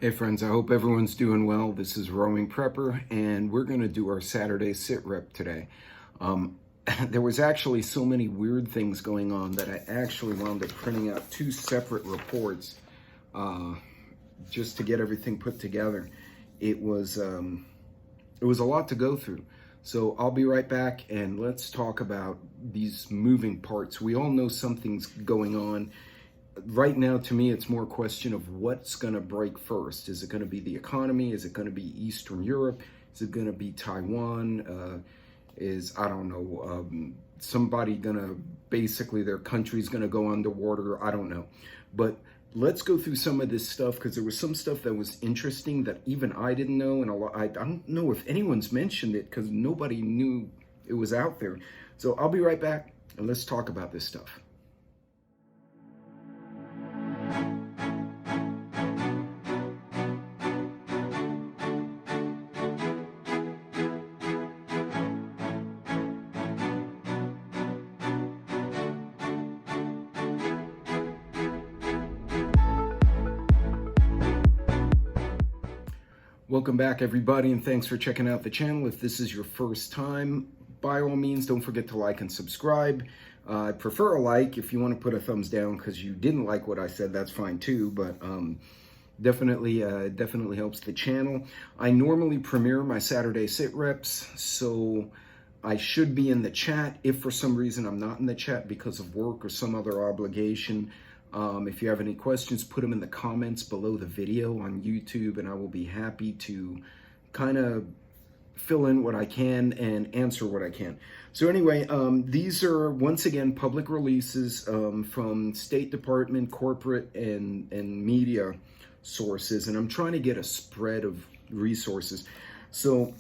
Hey friends, I hope everyone's doing well. This is Rowing Prepper, and we're going to do our Saturday SitRep today. Um, there was actually so many weird things going on that I actually wound up printing out two separate reports uh, just to get everything put together. It was a lot to go through. So I'll be right back, and let's talk about these moving parts. We all know something's going on. Right now, to me, it's more a question of what's going to break first. Is it going to be the economy? Is it going to be Eastern Europe? Is it going to be Taiwan? I don't know, somebody going to, basically their country's going to go underwater? I don't know. But let's go through some of this stuff, because there was some stuff that was interesting that even I didn't know. And I don't know if anyone's mentioned it because nobody knew it was out there. So I'll be right back, and let's talk about this stuff. Welcome back, everybody, and thanks for checking out the channel. If this is your first time, by all means, don't forget to like and subscribe. I prefer a like. If you want to put a thumbs down because you didn't like what I said, that's fine too, but definitely helps the channel. I normally premiere my Saturday SitReps, so I should be in the chat. If for some reason I'm not in the chat because of work or some other obligation, if you have any questions, put them in the comments below the video on YouTube, and I will be happy to kind of fill in what I can and answer what I can. So anyway, these are, once again, public releases from State Department, corporate, and media sources, and I'm trying to get a spread of resources. So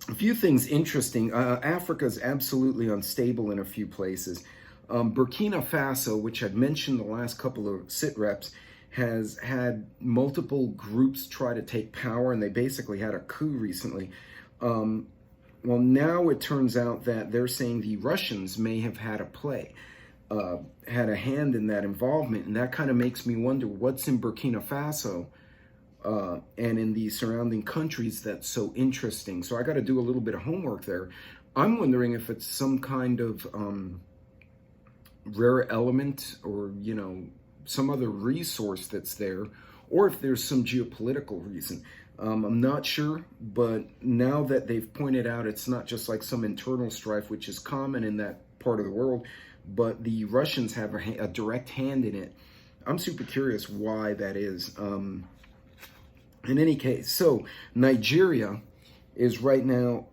a few things interesting. Africa is absolutely unstable in a few places. Burkina Faso, which I've mentioned the last couple of SitReps, has had multiple groups try to take power, and they basically had a coup recently. Well, now it turns out that they're saying the Russians may have had had a hand in that involvement, and that kind of makes me wonder what's in Burkina Faso and in the surrounding countries that's so interesting. So I got to do a little bit of homework there. I'm wondering if it's some kind of rare element, or some other resource that's there, or if there's some geopolitical reason. I'm not sure, but now that they've pointed out it's not just like some internal strife, which is common in that part of the world, but the Russians have a direct hand in it. I'm super curious why that is. In any case, so Nigeria is right now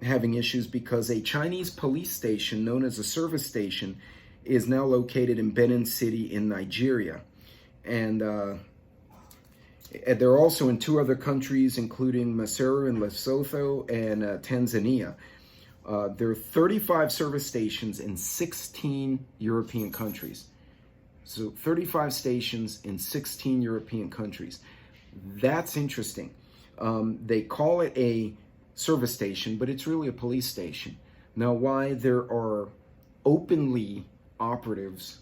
having issues because a Chinese police station known as a service station is now located in Benin City in Nigeria. And they're also in two other countries, including Maseru in Lesotho and Tanzania. There are 35 service stations in 16 European countries. So 35 stations in 16 European countries. That's interesting. They call it a service station, but it's really a police station. Now, why there are openly operatives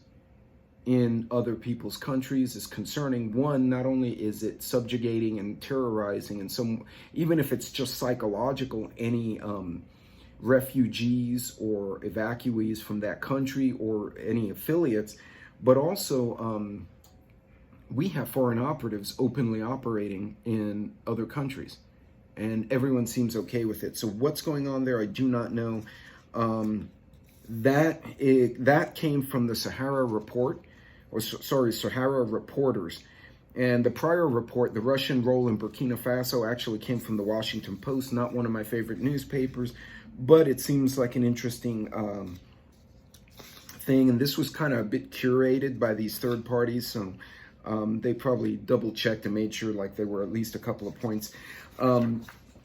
in other people's countries is concerning. One, not only is it subjugating and terrorizing, and even if it's just psychological, any refugees or evacuees from that country or any affiliates, but also we have foreign operatives openly operating in other countries, and everyone seems okay with it. So what's going on there, I do not know. That came from the Sahara report, Sahara reporters. And the prior report, the Russian role in Burkina Faso, actually came from the Washington Post, not one of my favorite newspapers, but it seems like an interesting thing. And this was kind of a bit curated by these third parties, so they probably double checked and made sure like there were at least a couple of points.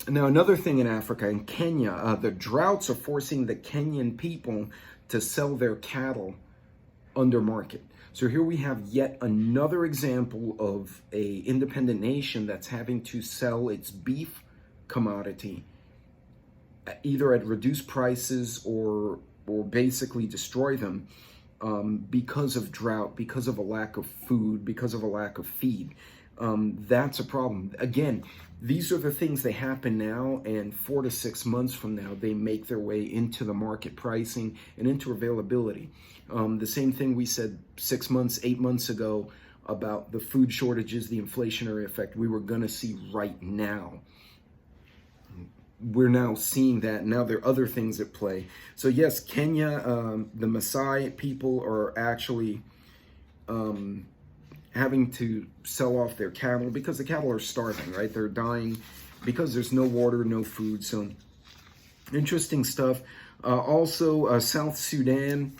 Now, another thing in Africa, in Kenya, the droughts are forcing the Kenyan people to sell their cattle under market. So here we have yet another example of a independent nation that's having to sell its beef commodity either at reduced prices or basically destroy them because of drought, because of a lack of food, because of a lack of feed. That's a problem. Again, these are the things that happen now, and 4 to 6 months from now, they make their way into the market pricing and into availability. The same thing we said 6 months, 8 months ago about the food shortages, the inflationary effect we were going to see right now. We're now seeing that. Now there are other things at play. So yes, Kenya, the Maasai people are actually having to sell off their cattle because the cattle are starving, right? They're dying because there's no water, no food. So interesting stuff. Also, South Sudan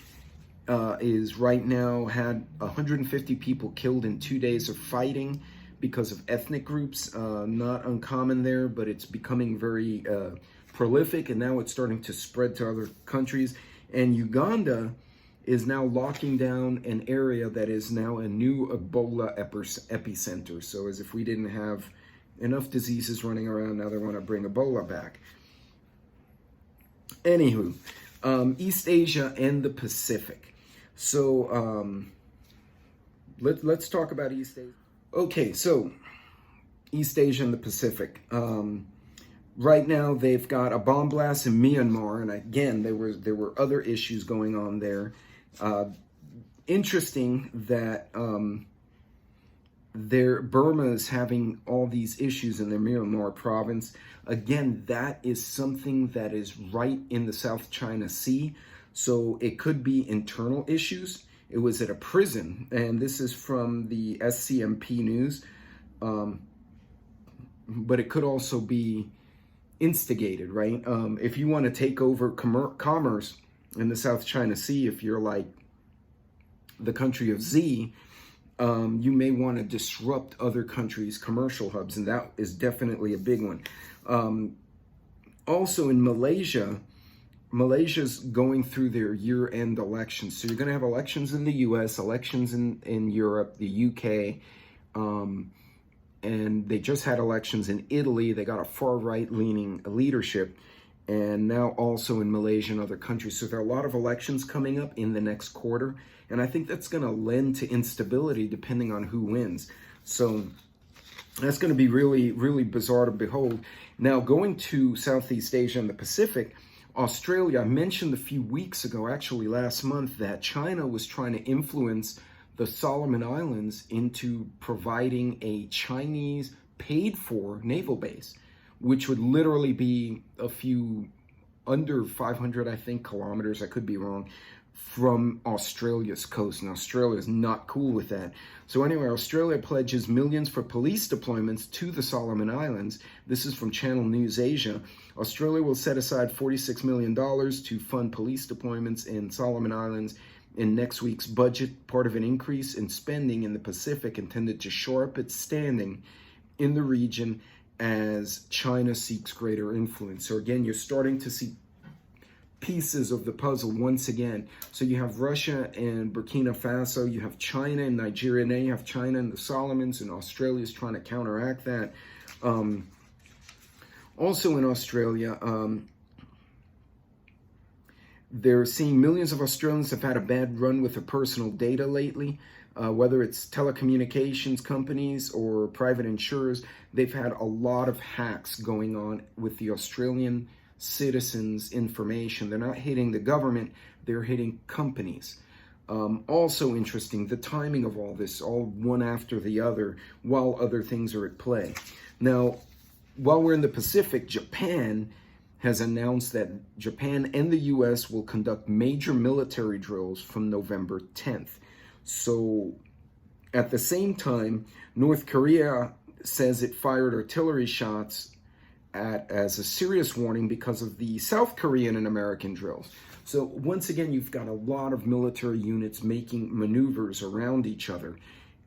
is right now had 150 people killed in 2 days of fighting because of ethnic groups. Not uncommon there, but it's becoming very prolific, and now it's starting to spread to other countries. And Uganda is now locking down an area that is now a new Ebola epicenter. So as if we didn't have enough diseases running around, now they want to bring Ebola back. Anywho, East Asia and the Pacific. So let's talk about East Asia. Okay, so East Asia and the Pacific. Right now, they've got a bomb blast in Myanmar, and again, there were other issues going on there. Interesting that Burma is having all these issues in their Myanmar province. Again, that is something that is right in the South China Sea, so it could be internal issues. It was at a prison, and this is from the SCMP News, but it could also be instigated, right? If you want to take over commerce in the South China Sea, if you're like the country of Z, you may want to disrupt other countries' commercial hubs, and that is definitely a big one. Also in Malaysia's going through their year-end elections. So you're going to have elections in the US, elections in Europe, the UK, and they just had elections in Italy. They got a far-right leaning leadership, and now also in Malaysia and other countries. So there are a lot of elections coming up in the next quarter, and I think that's going to lend to instability depending on who wins. So that's going to be really, really bizarre to behold. Now, going to Southeast Asia and the Pacific, Australia, I mentioned a few weeks ago, actually last month, that China was trying to influence the Solomon Islands into providing a Chinese paid-for naval base, which would literally be a few, under 500, I think, kilometers, I could be wrong, from Australia's coast. And Australia is not cool with that. So anyway, Australia pledges millions for police deployments to the Solomon Islands. This is from Channel News Asia. Australia will set aside $46 million to fund police deployments in Solomon Islands in next week's budget, part of an increase in spending in the Pacific intended to shore up its standing in the region as China seeks greater influence. So again, you're starting to see pieces of the puzzle once again. So you have Russia and Burkina Faso, you have China and Nigeria, now you have China and the Solomons, and Australia's trying to counteract that. Also in Australia, they're seeing millions of Australians have had a bad run with their personal data lately, whether it's telecommunications companies or private insurers. They've had a lot of hacks going on with the Australian citizens' information. They're not hitting the government, they're hitting companies. Also interesting, the timing of all this, all one after the other, while other things are at play. Now, while we're in the Pacific, Japan has announced that Japan and the US will conduct major military drills from November 10th. So at the same time, North Korea says it fired artillery shots as a serious warning because of the South Korean and American drills. So once again, you've got a lot of military units making maneuvers around each other.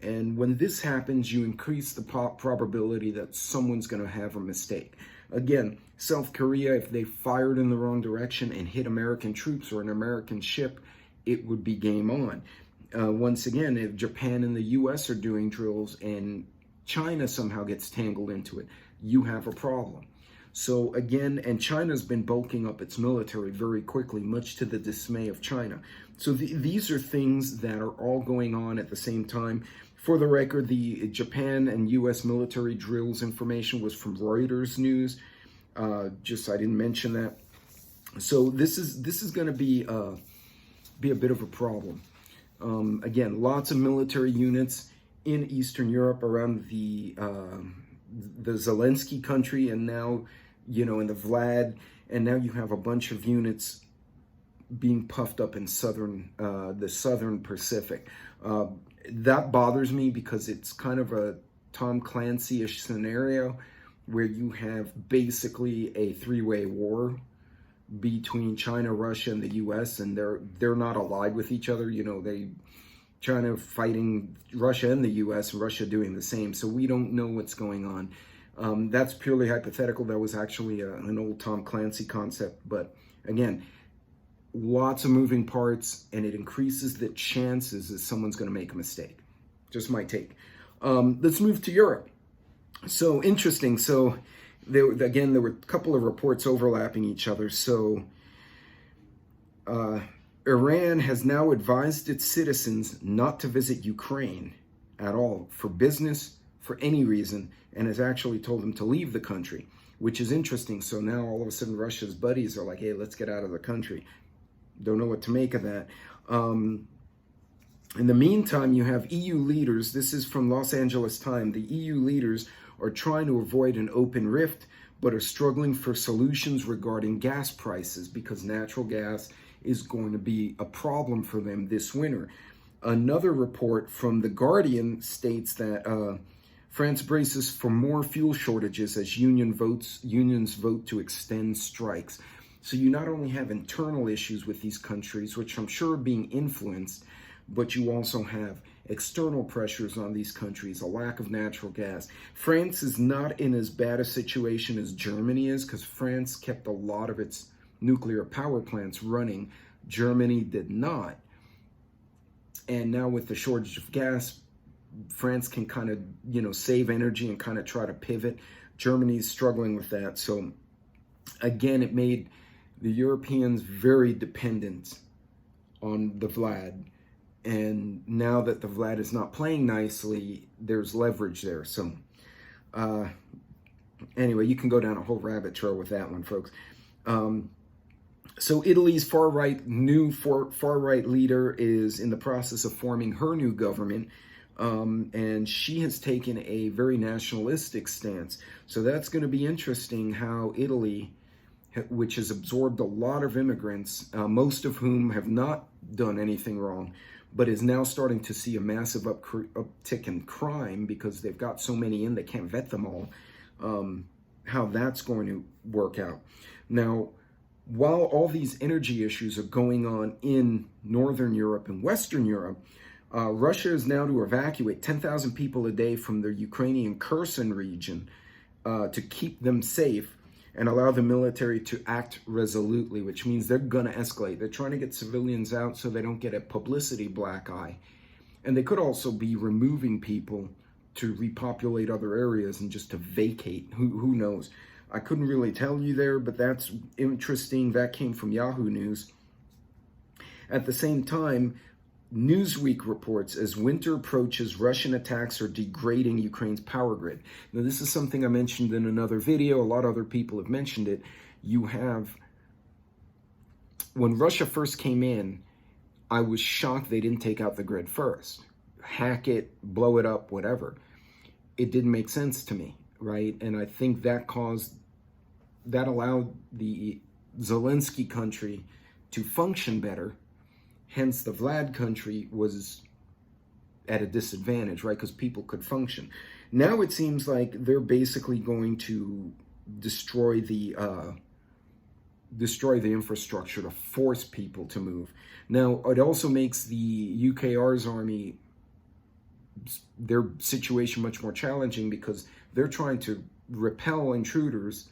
And when this happens, you increase the probability that someone's going to have a mistake. Again, South Korea, if they fired in the wrong direction and hit American troops or an American ship, it would be game on. Once again, if Japan and the US are doing drills and China somehow gets tangled into it, you have a problem. So again, and China's been bulking up its military very quickly, much to the dismay of China. So these are things that are all going on at the same time. For the record, the Japan and U.S. military drills information was from Reuters News. Just I didn't mention that. So this is going to be a bit of a problem. Again, lots of military units in Eastern Europe around the Zelensky country, and now, in the Vlad, and now you have a bunch of units being puffed up in the southern Pacific. That bothers me because it's kind of a Tom Clancy-ish scenario where you have basically a three-way war between China, Russia, and the U.S., and they're not allied with each other. China fighting Russia and the U.S., Russia doing the same. So we don't know what's going on. That's purely hypothetical. That was actually an old Tom Clancy concept. But again, lots of moving parts, and it increases the chances that someone's going to make a mistake. Just my take. Let's move to Europe. So interesting. So there were a couple of reports overlapping each other. So Iran has now advised its citizens not to visit Ukraine at all for business, for any reason, and has actually told them to leave the country, which is interesting. So now all of a sudden Russia's buddies are like, hey, let's get out of the country. Don't know what to make of that. In the meantime, you have EU leaders. This is from Los Angeles Times. The EU leaders are trying to avoid an open rift, but are struggling for solutions regarding gas prices because natural gas is going to be a problem for them this winter. Another report from The Guardian states that France braces for more fuel shortages as unions vote to extend strikes. So you not only have internal issues with these countries, which I'm sure are being influenced, but you also have external pressures on these countries, a lack of natural gas. France is not in as bad a situation as Germany is because France kept a lot of its nuclear power plants running. Germany did not. And now with the shortage of gas, France can kind of, save energy and kind of try to pivot. Germany's struggling with that. So again, it made the Europeans very dependent on the Vlad. And now that the Vlad is not playing nicely, there's leverage there. So anyway, you can go down a whole rabbit trail with that one, folks. So Italy's new far-right leader is in the process of forming her new government. And she has taken a very nationalistic stance. So that's going to be interesting how Italy, which has absorbed a lot of immigrants, most of whom have not done anything wrong, but is now starting to see a massive uptick in crime because they've got so many in, they can't vet them all, how that's going to work out. Now, while all these energy issues are going on in Northern Europe and Western Europe, Russia is now to evacuate 10,000 people a day from the Ukrainian Kherson region to keep them safe and allow the military to act resolutely, which means they're going to escalate. They're trying to get civilians out so they don't get a publicity black eye. And they could also be removing people to repopulate other areas and just to vacate. Who knows? I couldn't really tell you there, but that's interesting. That came from Yahoo News. At the same time, Newsweek reports as winter approaches, Russian attacks are degrading Ukraine's power grid. Now, this is something I mentioned in another video. A lot of other people have mentioned it. When Russia first came in, I was shocked they didn't take out the grid first. Hack it, blow it up, whatever. It didn't make sense to me, right? And I think that allowed the Zelensky country to function better. Hence, the Vlad country was at a disadvantage, right? Because people could function. Now it seems like they're basically going to destroy the infrastructure to force people to move. Now, it also makes the UKR's army, their situation much more challenging because they're trying to repel intruders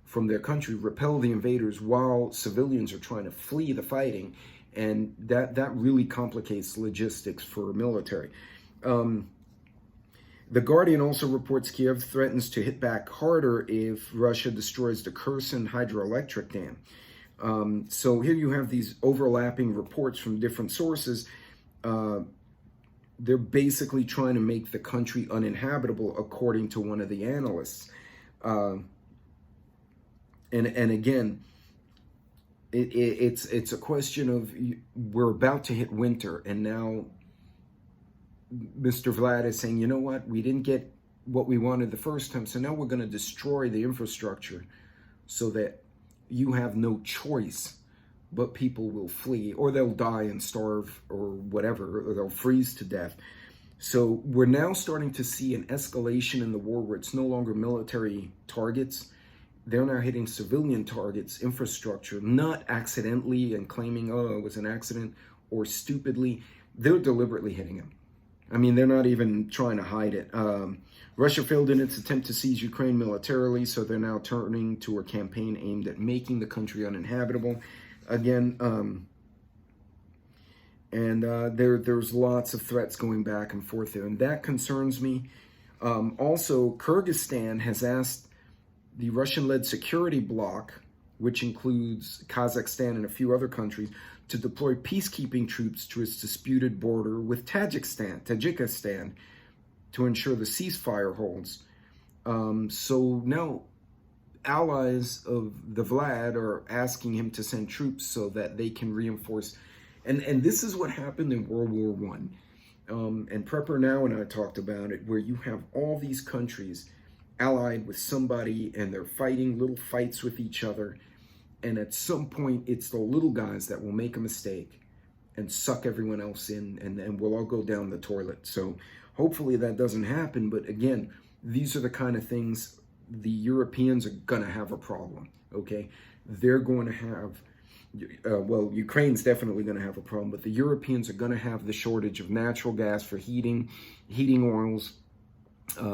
from their country, repel the invaders while civilians are trying to flee the fighting. And that really complicates logistics for military. The Guardian also reports Kiev threatens to hit back harder if Russia destroys the Kherson hydroelectric dam. So here you have these overlapping reports from different sources. they're basically trying to make the country uninhabitable, according to one of the analysts. And again, it's a question of, we're about to hit winter, and now Mr. Vlad is saying, you know what, we didn't get what we wanted the first time, so now we're going to destroy the infrastructure so that you have no choice, but people will flee, or they'll die and starve, or whatever, or they'll freeze to death. So we're now starting to see an escalation in the war where it's no longer military targets. They're now hitting civilian targets, infrastructure, not accidentally and claiming, oh, it was an accident, or stupidly. They're deliberately hitting them. I mean, they're not even trying to hide it. Russia failed in its attempt to seize Ukraine militarily, so they're now turning to a campaign aimed at making the country uninhabitable. Again, there's lots of threats going back and forth there, and that concerns me. Also, Kyrgyzstan has asked the Russian-led security bloc, which includes Kazakhstan and a few other countries, to deploy peacekeeping troops to its disputed border with Tajikistan, to ensure the ceasefire holds. So now allies of the Vlad are asking him to send troops so that they can reinforce. And this is what happened in World War I. And Prepper Now and I talked about it, where you have all these countries allied with somebody, and they're fighting little fights with each other. And at some point, it's the little guys that will make a mistake and suck everyone else in, and we'll all go down the toilet. So hopefully that doesn't happen. But again, these are the kind of things the Europeans are going to have a problem, okay? They're going to have, well, Ukraine's definitely going to have a problem, but the Europeans are going to have the shortage of natural gas for heating oils,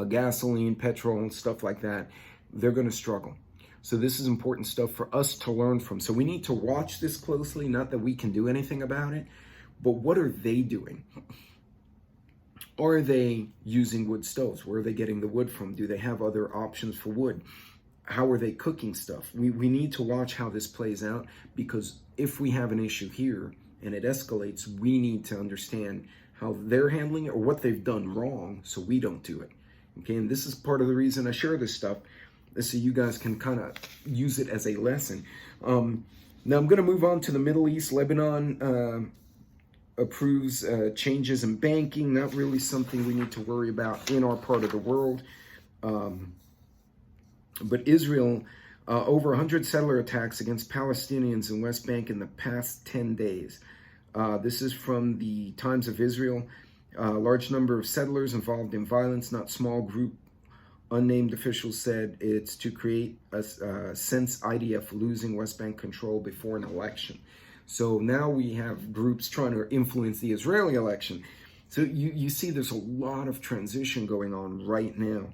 gasoline, petrol, and stuff like that. They're going to struggle. So this is important stuff for us to learn from. So we need to watch this closely, not that we can do anything about it, but what are they doing? Are they using wood stoves? Where are they getting the wood from? Do they have other options for wood? How are they cooking stuff? We need to watch how this plays out, because if we have an issue here and it escalates, we need to understand how they're handling it or what they've done wrong so we don't do it. Okay, and this is part of the reason I share this stuff, so you guys can kind of use it as a lesson. Now I'm going to move on to the Middle East. Lebanon approves changes in banking. Not really something we need to worry about in our part of the world. But Israel, over 100 settler attacks against Palestinians in West Bank in the past 10 days. This is from the Times of Israel. Large number of settlers involved in violence, not small group. Unnamed officials said it's to create a sense IDF losing West Bank control before an election. So now we have groups trying to influence the Israeli election. So you see there's a lot of transition going on right now.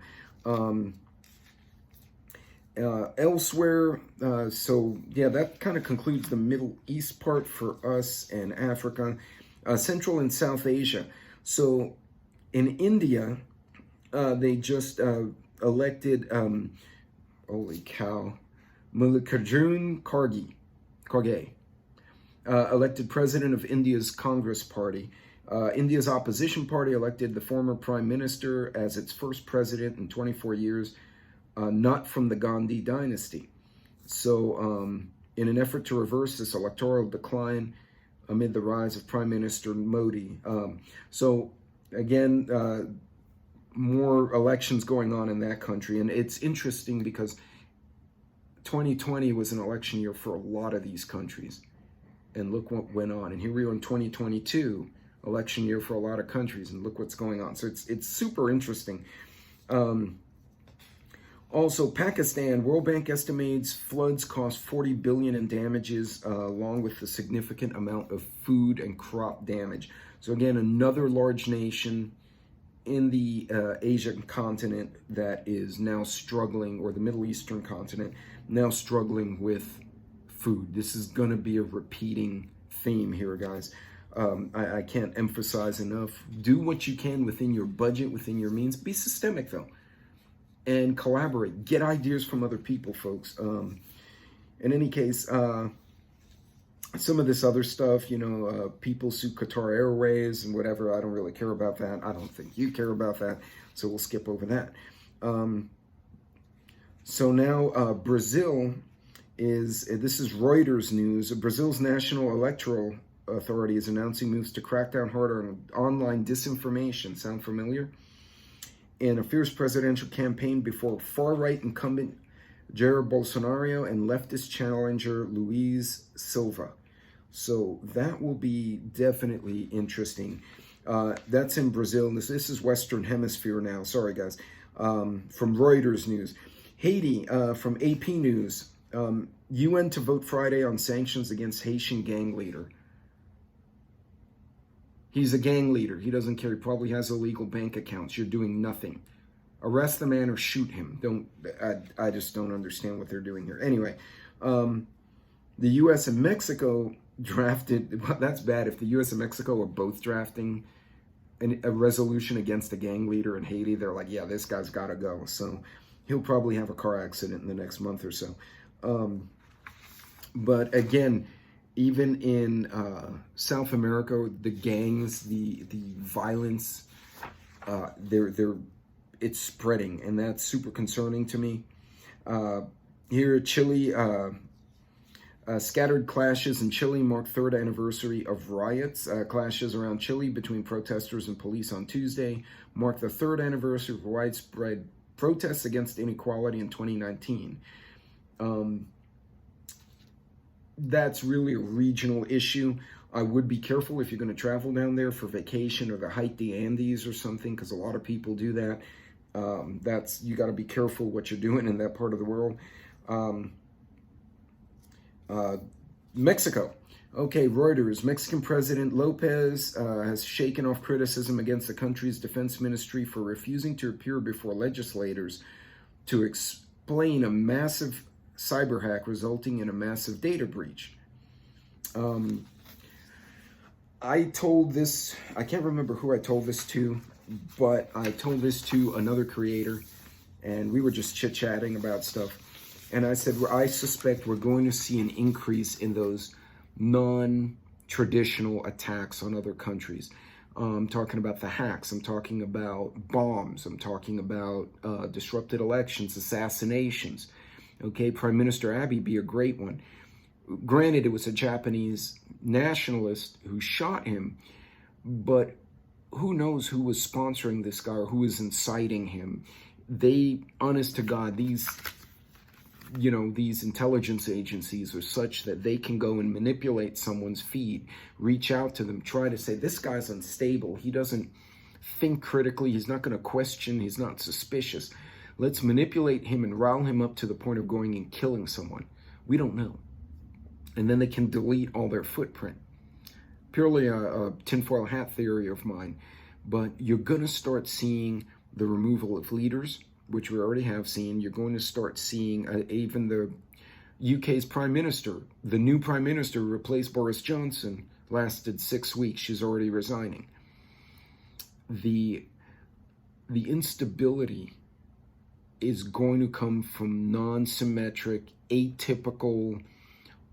Elsewhere, so yeah, that kind of concludes the Middle East part for us, and Africa. Central and South Asia. So in India, they just elected, holy cow, Mallikarjun Kharge, elected president of India's Congress Party. India's opposition party elected the former prime minister as its first president in 24 years, not from the Gandhi dynasty. So in an effort to reverse this electoral decline amid the rise of Prime Minister Modi. So again, more elections going on in that country. And it's interesting because 2020 was an election year for a lot of these countries. And look what went on. And here we are in 2022, election year for a lot of countries, and look what's going on. So it's super interesting. Also, Pakistan, World Bank estimates floods cost $40 billion in damages, along with a significant amount of food and crop damage. So again, another large nation in the Asian continent that is now struggling, or the Middle Eastern continent, now struggling with food. This is going to be a repeating theme here, guys. I can't emphasize enough. Do what you can within your budget, within your means. Be systemic, though, and collaborate. Get ideas from other people, folks. In any case, some of this other stuff, people sue Qatar Airways and whatever. I don't really care about that. I don't think you care about that. So we'll skip over that. So now Brazil this is Reuters news. Brazil's National Electoral Authority is announcing moves to crack down harder on online disinformation. Sound familiar? In a fierce presidential campaign before far-right incumbent Jair Bolsonaro and leftist challenger Luiz Silva. So that will be definitely interesting. That's in Brazil. This is Western Hemisphere now. Sorry, guys. From Reuters News. Haiti, from AP News. UN to vote Friday on sanctions against Haitian gang leader. He's a gang leader. He doesn't care. He probably has illegal bank accounts. You're doing nothing. Arrest the man or shoot him. I just don't understand what they're doing here. Anyway, the U.S. and Mexico drafted, that's bad. If the U.S. and Mexico are both drafting a resolution against a gang leader in Haiti, they're like, yeah, this guy's got to go. So he'll probably have a car accident in the next month or so. But again, even in South America, the gangs, the violence, it's spreading, and that's super concerning to me. Here, Chile, scattered clashes in Chile mark third anniversary of riots. Clashes around Chile between protesters and police on Tuesday mark the third anniversary of widespread protests against inequality in 2019. That's really a regional issue. I would be careful if you're going to travel down there for vacation or to hike the Andes or something, because a lot of people do that. You got to be careful what you're doing in that part of the world. Mexico. Okay, Reuters. Mexican President Lopez has shaken off criticism against the country's defense ministry for refusing to appear before legislators to explain a massive cyber hack resulting in a massive data breach. I told this, I can't remember who I told this to, but I told this to another creator, and we were just chit-chatting about stuff. And I said, I suspect we're going to see an increase in those non-traditional attacks on other countries. I'm talking about the hacks. I'm talking about bombs. I'm talking about disrupted elections, assassinations. Okay, Prime Minister Abiy be a great one. Granted, it was a Japanese nationalist who shot him, but who knows who was sponsoring this guy or who was inciting him. They, honest to God, these intelligence agencies are such that they can go and manipulate someone's feed, reach out to them, try to say, this guy's unstable. He doesn't think critically. He's not going to question. He's not suspicious. Let's manipulate him and rile him up to the point of going and killing someone. We don't know. And then they can delete all their footprint. Purely a tinfoil hat theory of mine. But you're going to start seeing the removal of leaders, which we already have seen. You're going to start seeing even the UK's prime minister, the new prime minister who replaced Boris Johnson, lasted 6 weeks. She's already resigning. The instability is going to come from non-symmetric, atypical,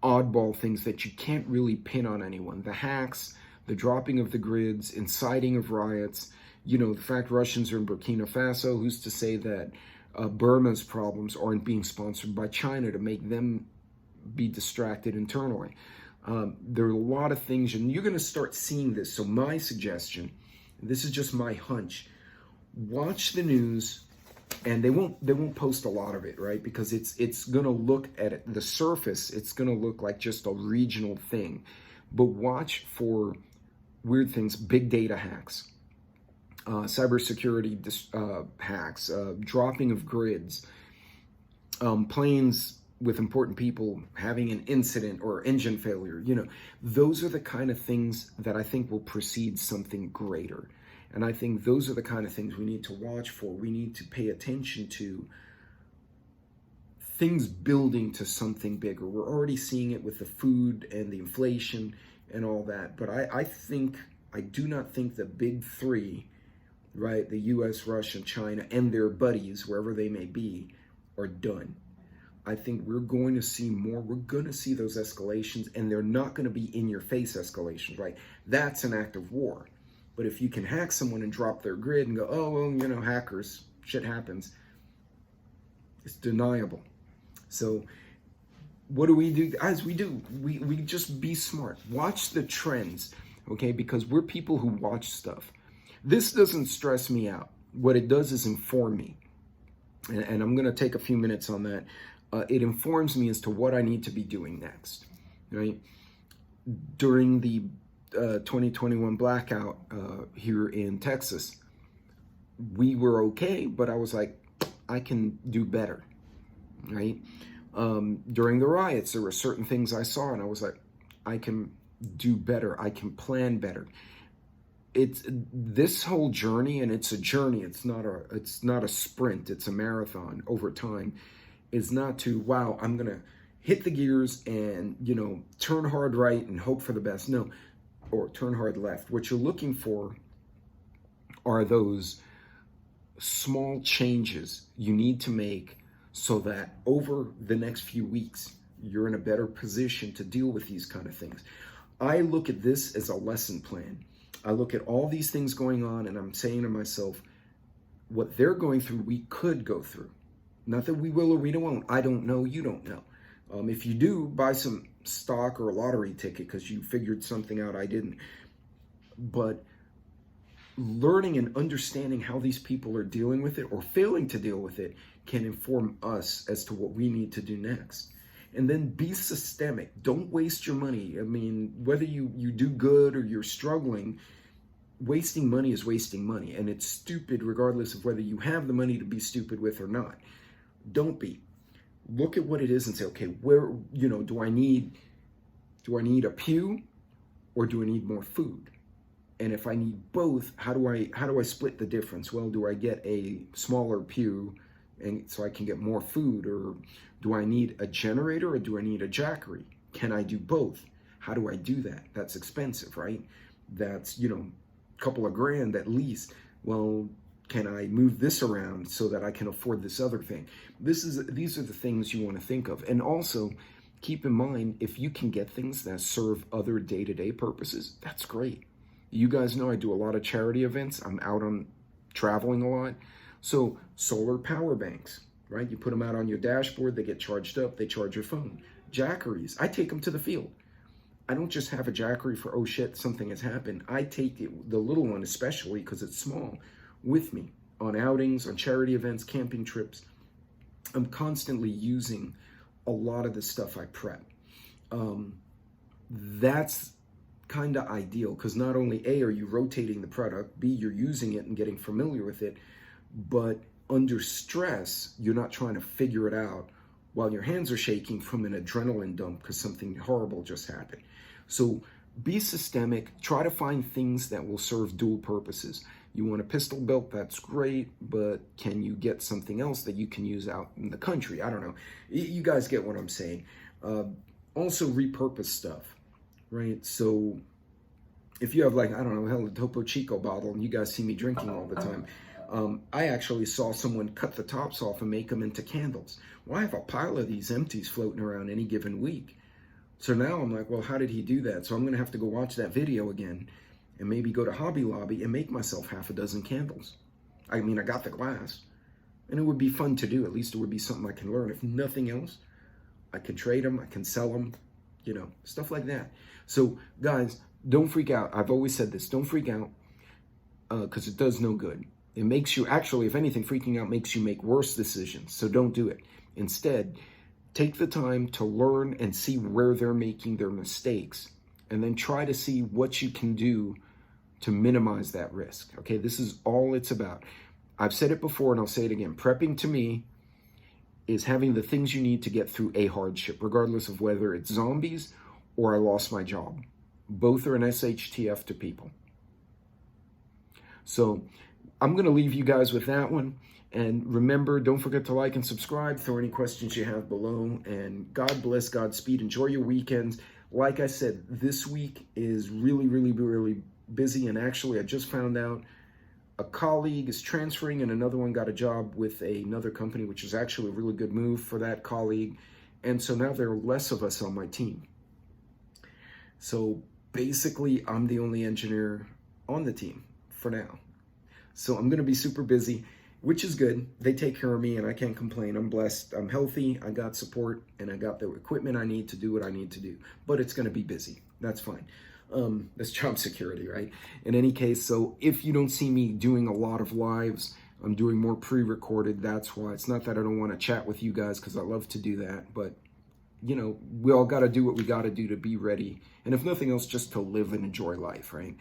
oddball things that you can't really pin on anyone. The hacks, the dropping of the grids, inciting of riots, the fact Russians are in Burkina Faso, who's to say that Burma's problems aren't being sponsored by China to make them be distracted internally. There are a lot of things, and you're going to start seeing this. So my suggestion, this is just my hunch, watch the news. And they won't post a lot of it, right? Because it's going to look at the surface, it's going to look like just a regional thing. But watch for weird things, big data hacks, cybersecurity hacks, dropping of grids, planes with important people having an incident or engine failure. Those are the kind of things that I think will precede something greater. And I think those are the kind of things we need to watch for. We need to pay attention to things building to something bigger. We're already seeing it with the food and the inflation and all that. But I do not think the big three, right, the US, Russia, China, and their buddies, wherever they may be, are done. I think we're going to see more. We're going to see those escalations, and they're not going to be in-your-face escalations, right? That's an act of war. But if you can hack someone and drop their grid and go, oh, well, you know, hackers, shit happens, it's deniable. So what do we do? As we do, we just be smart. Watch the trends, okay? Because we're people who watch stuff. This doesn't stress me out. What it does is inform me. And I'm going to take a few minutes on that. It informs me as to what I need to be doing next, right? During the 2021 blackout here in Texas, we were okay, but I was like, I can do better, right? During the riots, there were certain things I saw, and I was like, I can do better. I can plan better. It's this whole journey, and it's a journey. It's not a sprint. It's a marathon over time. Is not to, wow, I'm gonna hit the gears and, you know, turn hard right and hope for the best. No, or turn hard left. What you're looking for are those small changes you need to make so that over the next few weeks, you're in a better position to deal with these kind of things. I look at this as a lesson plan. I look at all these things going on, and I'm saying to myself, what they're going through, we could go through. Not that we will or we won't. I don't know. You don't know. If you do, buy some stock or a lottery ticket because you figured something out I didn't. But learning and understanding how these people are dealing with it or failing to deal with it can inform us as to what we need to do next. And then be systemic. Don't waste your money. I mean, whether you do good or you're struggling, wasting money is wasting money. And it's stupid regardless of whether you have the money to be stupid with or not. Don't be. Look at what it is and say, okay, where, you know, do I need a pew or do I need more food? And if I need both, how do I split the difference? Well, do I get a smaller pew and so I can get more food, or do I need a generator or do I need a jackery? Can I do both? How do I do that? That's expensive, right? That's, you know, a couple of grand at least. Well, can I move this around so that I can afford this other thing? These are the things you want to think of. And also keep in mind, if you can get things that serve other day-to-day purposes, that's great. You guys know I do a lot of charity events. I'm out on traveling a lot. So solar power banks, right? You put them out on your dashboard, they get charged up, they charge your phone. Jackeries, I take them to the field. I don't just have a jackery for, oh shit, something has happened. I take it, the little one especially because it's small, with me on outings, on charity events, camping trips. I'm constantly using a lot of the stuff I prep. That's kind of ideal because not only A, are you rotating the product, B, you're using it and getting familiar with it, but under stress, you're not trying to figure it out while your hands are shaking from an adrenaline dump because something horrible just happened. So be systemic, try to find things that will serve dual purposes. You want a pistol belt, that's great, but can you get something else that you can use out in the country? I don't know. You guys get what I'm saying. Also repurpose stuff, right? So if you have like, I don't know, hell, a Topo Chico bottle and you guys see me drinking all the time, I actually saw someone cut the tops off and make them into candles. Well, I have a pile of these empties floating around any given week. So now I'm like, well, how did he do that? So I'm going to have to go watch that video again and maybe go to Hobby Lobby and make myself half a dozen candles. I mean, I got the glass and it would be fun to do. At least it would be something I can learn. If nothing else, I can trade them, I can sell them, you know, stuff like that. So guys, don't freak out. I've always said this, don't freak out because it does no good. It makes you, actually, if anything, freaking out makes you make worse decisions. So don't do it. Instead, take the time to learn and see where they're making their mistakes and then try to see what you can do to minimize that risk. Okay, this is all it's about. I've said it before and I'll say it again. Prepping to me is having the things you need to get through a hardship, regardless of whether it's zombies or I lost my job. Both are an SHTF to people. So I'm going to leave you guys with that one. And remember, don't forget to like and subscribe. Throw any questions you have below. And God bless, Godspeed. Enjoy your weekends. Like I said, this week is really, really, really busy. And actually, I just found out a colleague is transferring and another one got a job with another company, which is actually a really good move for that colleague. And so now there are less of us on my team. So basically, I'm the only engineer on the team for now. So I'm going to be super busy, which is good. They take care of me and I can't complain. I'm blessed. I'm healthy. I got support and I got the equipment I need to do what I need to do. But it's going to be busy. That's fine. That's job security, right? In any case, so if you don't see me doing a lot of lives, I'm doing more pre-recorded. That's why. It's not that I don't want to chat with you guys, because I love to do that. But, you know, we all got to do what we got to do to be ready. And if nothing else, just to live and enjoy life, right?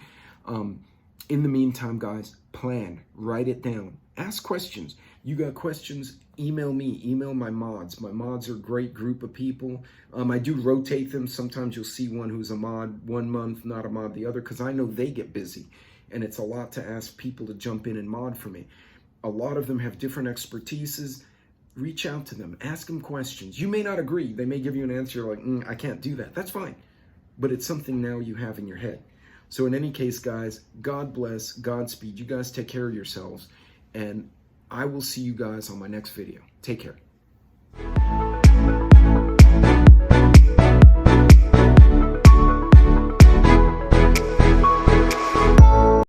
In the meantime, guys, plan, write it down, ask questions. You got questions, email me, email my mods. My mods are a great group of people. I do rotate them. Sometimes you'll see one who's a mod 1 month, not a mod the other, because I know they get busy. And it's a lot to ask people to jump in and mod for me. A lot of them have different expertises. Reach out to them, ask them questions. You may not agree. They may give you an answer like, I can't do that. That's fine. But it's something now you have in your head. So in any case, guys, God bless, Godspeed. You guys take care of yourselves. And I will see you guys on my next video. Take care.